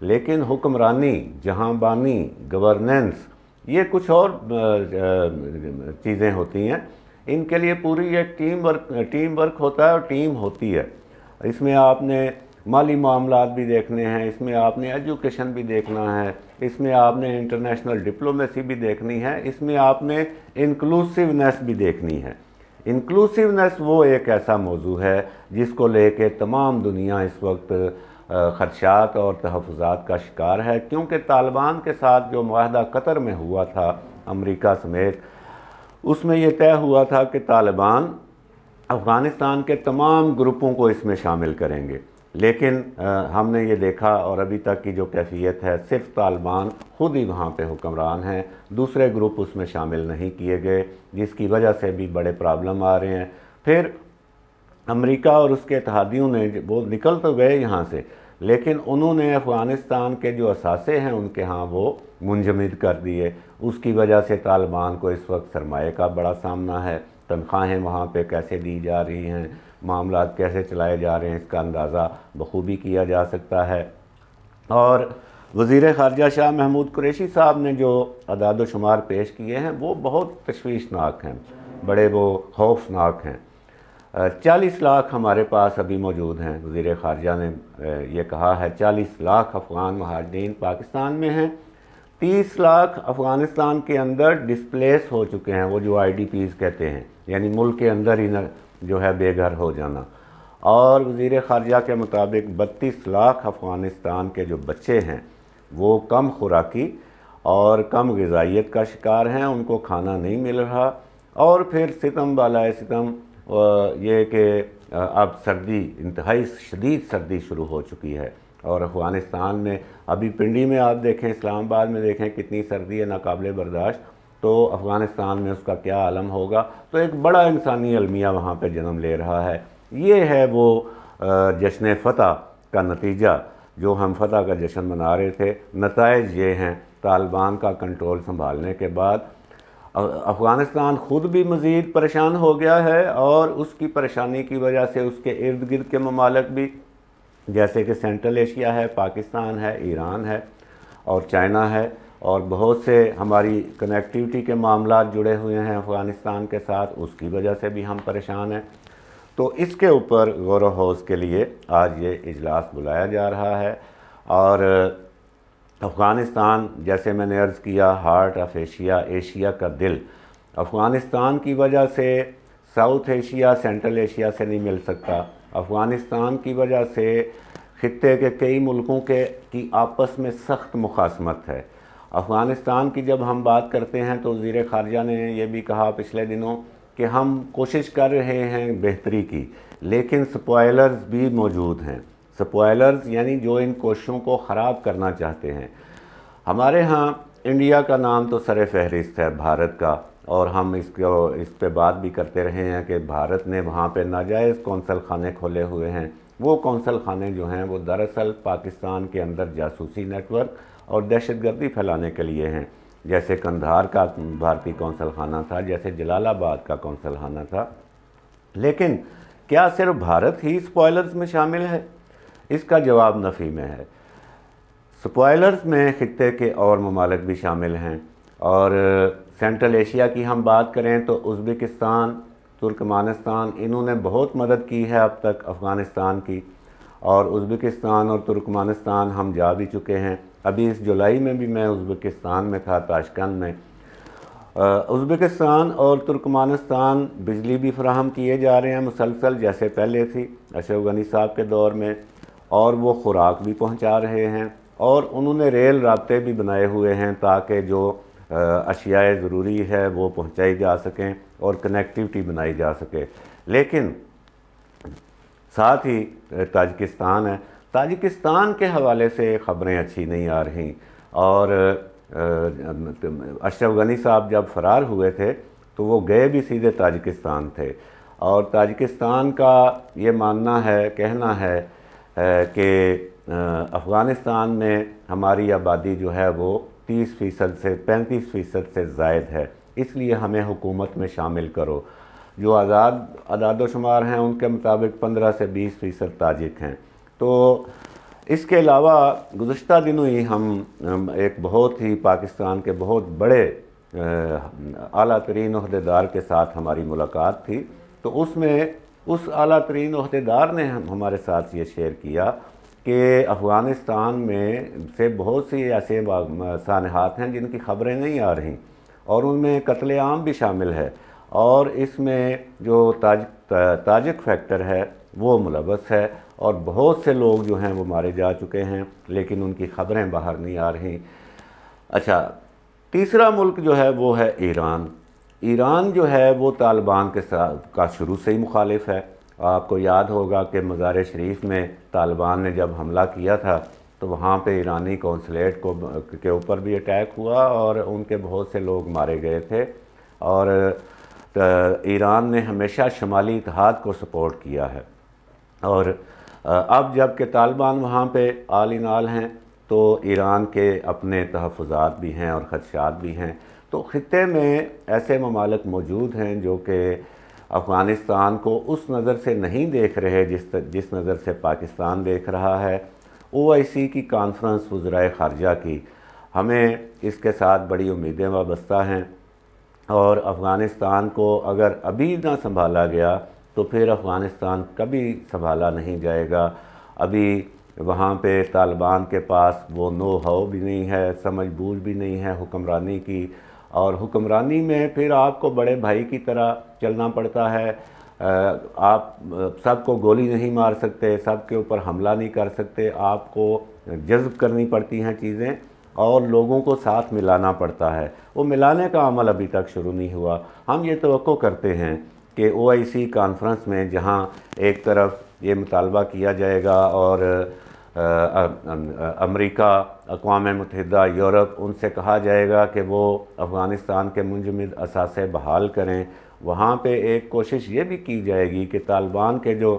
لیکن حکمرانی، جہاں بانی، گورننس، یہ کچھ اور چیزیں ہوتی ہیں۔ ان کے لیے پوری ایک ٹیم ورک ہوتا ہے اور ٹیم ہوتی ہے۔ اس میں آپ نے مالی معاملات بھی دیکھنے ہیں، اس میں آپ نے ایجوکیشن بھی دیکھنا ہے، اس میں آپ نے انٹرنیشنل ڈپلومیسی بھی دیکھنی ہے، اس میں آپ نے انکلوسیونیس بھی دیکھنی ہے۔ انکلوسیونیس وہ ایک ایسا موضوع ہے جس کو لے کے تمام دنیا اس وقت خدشات اور تحفظات کا شکار ہے، کیونکہ طالبان کے ساتھ جو معاہدہ قطر میں ہوا تھا امریکہ سمیت، اس میں یہ طے ہوا تھا کہ طالبان افغانستان کے تمام گروپوں کو اس میں شامل کریں گے، لیکن ہم نے یہ دیکھا اور ابھی تک کی جو کیفیت ہے، صرف طالبان خود ہی وہاں پہ حکمران ہیں، دوسرے گروپ اس میں شامل نہیں کیے گئے، جس کی وجہ سے بھی بڑے پرابلم آ رہے ہیں۔ پھر امریکہ اور اس کے اتحادیوں نے وہ نکل تو گئے یہاں سے، لیکن انہوں نے افغانستان کے جو اثاثے ہیں ان کے ہاں وہ منجمد کر دیے۔ اس کی وجہ سے طالبان کو اس وقت سرمایہ کا بڑا سامنا ہے، تنخواہیں وہاں پہ کیسے دی جا رہی ہیں، معاملات کیسے چلائے جا رہے ہیں، اس کا اندازہ بخوبی کیا جا سکتا ہے۔ اور وزیر خارجہ شاہ محمود قریشی صاحب نے جو اعداد و شمار پیش کیے ہیں وہ بہت تشویشناک ہیں، بڑے وہ خوفناک ہیں۔ 40 لاکھ ہمارے پاس ابھی موجود ہیں، وزیر خارجہ نے یہ کہا ہے 40 لاکھ افغان مہاجرین پاکستان میں ہیں، 30 لاکھ افغانستان کے اندر ڈسپلیس ہو چکے ہیں، وہ جو IDPs کہتے ہیں، یعنی ملک کے اندر ہی جو ہے بے گھر ہو جانا۔ اور وزیر خارجہ کے مطابق 32 لاکھ افغانستان کے جو بچے ہیں وہ کم خوراکی اور کم غذائیت کا شکار ہیں، ان کو کھانا نہیں مل رہا۔ اور پھر ستم بالائے ستم یہ کہ اب سردی، انتہائی شدید سردی شروع ہو چکی ہے، اور افغانستان میں ابھی پنڈی میں آپ دیکھیں، اسلام آباد میں دیکھیں کتنی سردی ہے، ناقابل برداشت، تو افغانستان میں اس کا کیا عالم ہوگا۔ تو ایک بڑا انسانی المیہ وہاں پہ جنم لے رہا ہے۔ یہ ہے وہ جشن فتح کا نتیجہ، جو ہم فتح کا جشن منا رہے تھے۔ نتائج یہ ہیں، طالبان کا کنٹرول سنبھالنے کے بعد افغانستان خود بھی مزید پریشان ہو گیا ہے، اور اس کی پریشانی کی وجہ سے اس کے ارد گرد کے ممالک بھی، جیسے کہ سینٹرل ایشیا ہے، پاکستان ہے، ایران ہے اور چائنا ہے، اور بہت سے ہماری کنیکٹیوٹی کے معاملات جڑے ہوئے ہیں افغانستان کے ساتھ، اس کی وجہ سے بھی ہم پریشان ہیں۔ تو اس کے اوپر غور و خوض کے لیے آج یہ اجلاس بلایا جا رہا ہے۔ اور افغانستان، جیسے میں نے عرض کیا، ہارٹ آف ایشیا، ایشیا کا دل، افغانستان کی وجہ سے ساؤتھ ایشیا سینٹرل ایشیا سے نہیں مل سکتا۔ افغانستان کی وجہ سے خطے کے کئی ملکوں کی آپس میں سخت مخاصمت ہے۔ افغانستان کی جب ہم بات کرتے ہیں تو وزیر خارجہ نے یہ بھی کہا پچھلے دنوں کہ ہم کوشش کر رہے ہیں بہتری کی، لیکن سپوائلرز بھی موجود ہیں۔ سپوائلرز یعنی جو ان کوششوں کو خراب کرنا چاہتے ہیں۔ ہمارے ہاں انڈیا کا نام تو سر فہرست ہے، بھارت کا، اور ہم اس پہ بات بھی کرتے رہے ہیں کہ بھارت نے وہاں پہ ناجائز قونصل خانے کھولے ہوئے ہیں۔ وہ قونصل خانے جو ہیں وہ دراصل پاکستان کے اندر جاسوسی نیٹ ورک اور دہشت گردی پھیلانے کے لیے ہیں، جیسے قندھار کا بھارتی قونصل خانہ تھا، جیسے جلال آباد کا قونصل خانہ تھا۔ لیکن کیا صرف بھارت ہی سپوائلرز میں شامل ہے؟ اس کا جواب نفی میں ہے۔ سپوائلرز میں خطے کے اور ممالک بھی شامل ہیں، اور سینٹرل ایشیا کی ہم بات کریں تو ازبکستان، ترکمانستان، انہوں نے بہت مدد کی ہے اب تک افغانستان کی، اور ازبکستان اور ترکمانستان ہم جا بھی چکے ہیں۔ ابھی اس جولائی میں بھی میں ازبکستان میں تھا، تاشکند میں۔ ازبکستان اور ترکمانستان بجلی بھی فراہم کیے جا رہے ہیں مسلسل، جیسے پہلے تھی اشرف غنی صاحب کے دور میں، اور وہ خوراک بھی پہنچا رہے ہیں، اور انہوں نے ریل رابطے بھی بنائے ہوئے ہیں تاکہ جو اشیاء ضروری ہے وہ پہنچائی جا سکیں اور کنیکٹیوٹی بنائی جا سکے۔ لیکن ساتھ ہی تاجکستان ہے، تاجکستان کے حوالے سے خبریں اچھی نہیں آ رہیں، اور اشرف غنی صاحب جب فرار ہوئے تھے تو وہ گئے بھی سیدھے تاجکستان تھے، اور تاجکستان کا یہ ماننا ہے، کہنا ہے کہ افغانستان میں ہماری آبادی جو ہے وہ 30% سے 35% سے زائد ہے، اس لیے ہمیں حکومت میں شامل کرو۔ جو اعداد و شمار ہیں ان کے مطابق 15 سے 20% تاجک ہیں۔ تو اس کے علاوہ گزشتہ دنوں ہی ہم ایک بہت ہی پاکستان دنوں ہی ہم ایک بہت ہی پاکستان کے بہت بڑے اعلیٰ ترین عہدیدار کے ساتھ ہماری ملاقات تھی، تو اس میں اس اعلیٰ ترین عہدیدار نے ہمارے ساتھ یہ شیئر کیا کہ افغانستان میں سے بہت سی ایسے سانحات ہیں جن کی خبریں نہیں آ رہی، اور ان میں قتل عام بھی شامل ہے، اور اس میں جو تاجک فیکٹر ہے وہ ملوث ہے، اور بہت سے لوگ جو ہیں وہ مارے جا چکے ہیں، لیکن ان کی خبریں باہر نہیں آ رہی۔ اچھا، تیسرا ملک جو ہے وہ ہے ایران۔ ایران جو ہے وہ طالبان کے ساتھ کا شروع سے ہی مخالف ہے۔ آپ کو یاد ہوگا کہ مزار شریف میں طالبان نے جب حملہ کیا تھا تو وہاں پہ ایرانی قونصلیٹ کے اوپر بھی اٹیک ہوا اور ان کے بہت سے لوگ مارے گئے تھے، اور ایران نے ہمیشہ شمالی اتحاد کو سپورٹ کیا ہے۔ اور اب جب کہ طالبان وہاں پہ آل ان آل ہیں تو ایران کے اپنے تحفظات بھی ہیں اور خدشات بھی ہیں۔ تو خطے میں ایسے ممالک موجود ہیں جو کہ افغانستان کو اس نظر سے نہیں دیکھ رہے جس نظر سے پاکستان دیکھ رہا ہے۔ OIC کی کانفرنس وزرائے خارجہ کی، ہمیں اس کے ساتھ بڑی امیدیں وابستہ ہیں، اور افغانستان کو اگر ابھی نہ سنبھالا گیا تو پھر افغانستان کبھی سنبھالا نہیں جائے گا۔ ابھی وہاں پہ طالبان کے پاس وہ نو ہاؤ بھی نہیں ہے، سمجھ بوجھ بھی نہیں ہے حکمرانی کی، اور حکمرانی میں پھر آپ کو بڑے بھائی کی طرح چلنا پڑتا ہے۔ آپ سب کو گولی نہیں مار سکتے، سب کے اوپر حملہ نہیں کر سکتے، آپ کو جذب کرنی پڑتی ہیں چیزیں، اور لوگوں کو ساتھ ملانا پڑتا ہے۔ وہ ملانے کا عمل ابھی تک شروع نہیں ہوا۔ ہم یہ توقع کرتے ہیں کہ OIC کانفرنس میں جہاں ایک طرف یہ مطالبہ کیا جائے گا اور امریکہ، اقوام متحدہ، یورپ، ان سے کہا جائے گا کہ وہ افغانستان کے منجمد اثاثے بحال کریں، وہاں پہ ایک کوشش یہ بھی کی جائے گی کہ طالبان کے جو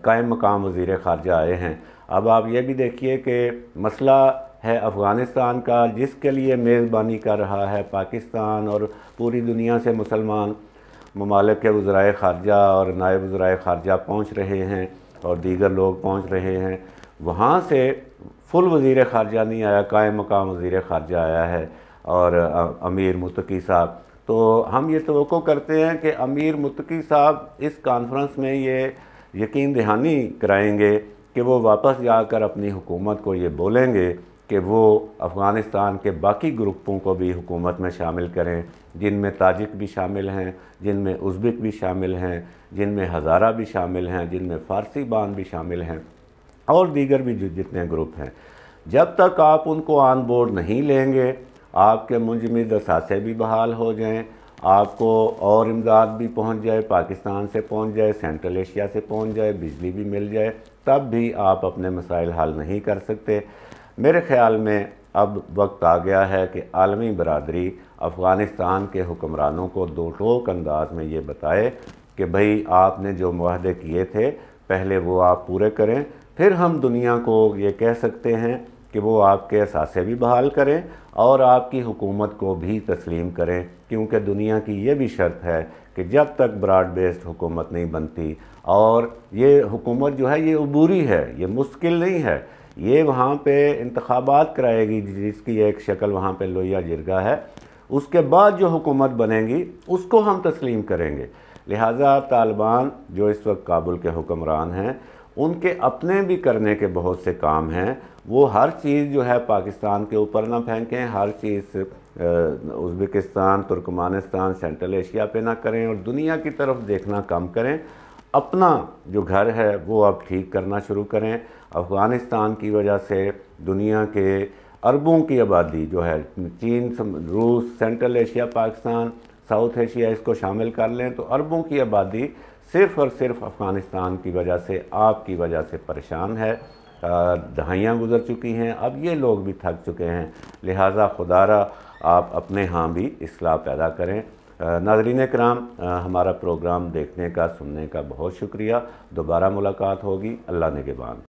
قائم مقام وزیر خارجہ آئے ہیں، اب آپ یہ بھی دیکھیے کہ مسئلہ ہے افغانستان کا، جس کے لیے میزبانی کر رہا ہے پاکستان، اور پوری دنیا سے مسلمان ممالک کے وزرائے خارجہ اور نائب وزرائے خارجہ پہنچ رہے ہیں، اور دیگر لوگ پہنچ رہے ہیں۔ وہاں سے فل وزیر خارجہ نہیں آیا، قائم مقام وزیر خارجہ آیا ہے، اور امیر متقی صاحب۔ تو ہم یہ توقع کرتے ہیں کہ امیر متقی صاحب اس کانفرنس میں یہ یقین دہانی کرائیں گے کہ وہ واپس جا کر اپنی حکومت کو یہ بولیں گے کہ وہ افغانستان کے باقی گروپوں کو بھی حکومت میں شامل کریں، جن میں تاجک بھی شامل ہیں، جن میں ازبک بھی شامل ہیں، جن میں ہزارہ بھی شامل ہیں، جن میں فارسی بان بھی شامل ہیں، اور دیگر بھی جتنے گروپ ہیں۔ جب تک آپ ان کو آن بورڈ نہیں لیں گے، آپ کے منجمد اثاثے بھی بحال ہو جائیں، آپ کو اور امداد بھی پہنچ جائے، پاکستان سے پہنچ جائے، سینٹرل ایشیا سے پہنچ جائے، بجلی بھی مل جائے، تب بھی آپ اپنے مسائل حل نہیں کر سکتے۔ میرے خیال میں اب وقت آ گیا ہے کہ عالمی برادری افغانستان کے حکمرانوں کو دو ٹوک انداز میں یہ بتائے کہ بھئی آپ نے جو معاہدے کیے تھے پہلے وہ آپ پورے کریں، پھر ہم دنیا کو یہ کہہ سکتے ہیں کہ وہ آپ کے اثاثے بھی بحال کریں اور آپ کی حکومت کو بھی تسلیم کریں، کیونکہ دنیا کی یہ بھی شرط ہے کہ جب تک براڈ بیسڈ حکومت نہیں بنتی، اور یہ حکومت جو ہے یہ عبوری ہے، یہ مستقل نہیں ہے، یہ وہاں پہ انتخابات کرائے گی، جس کی ایک شکل وہاں پہ لویا جرگا ہے، اس کے بعد جو حکومت بنے گی اس کو ہم تسلیم کریں گے۔ لہٰذا طالبان جو اس وقت کابل کے حکمران ہیں، ان کے اپنے بھی کرنے کے بہت سے کام ہیں، وہ ہر چیز جو ہے پاکستان کے اوپر نہ پھینکیں، ہر چیز ازبکستان، ترکمانستان، سینٹرل ایشیا پہ نہ کریں، اور دنیا کی طرف دیکھنا کم کریں، اپنا جو گھر ہے وہ اب ٹھیک کرنا شروع کریں۔ افغانستان کی وجہ سے دنیا کے اربوں کی آبادی جو ہے، چین، روس، central Asia, Pakistan, south Asia, اس کو شامل کر لیں تو اربوں کی آبادی صرف اور صرف افغانستان کی وجہ سے، آپ کی وجہ سے پریشان ہے۔ دہائیاں گزر چکی ہیں، اب یہ لوگ بھی تھک چکے ہیں، لہٰذا خدا را آپ اپنے ہاں بھی اصلاح پیدا کریں۔ ناظرین کرام، ہمارا پروگرام دیکھنے کا، سننے کا بہت شکریہ۔ دوبارہ ملاقات ہوگی۔ اللہ نگہبان۔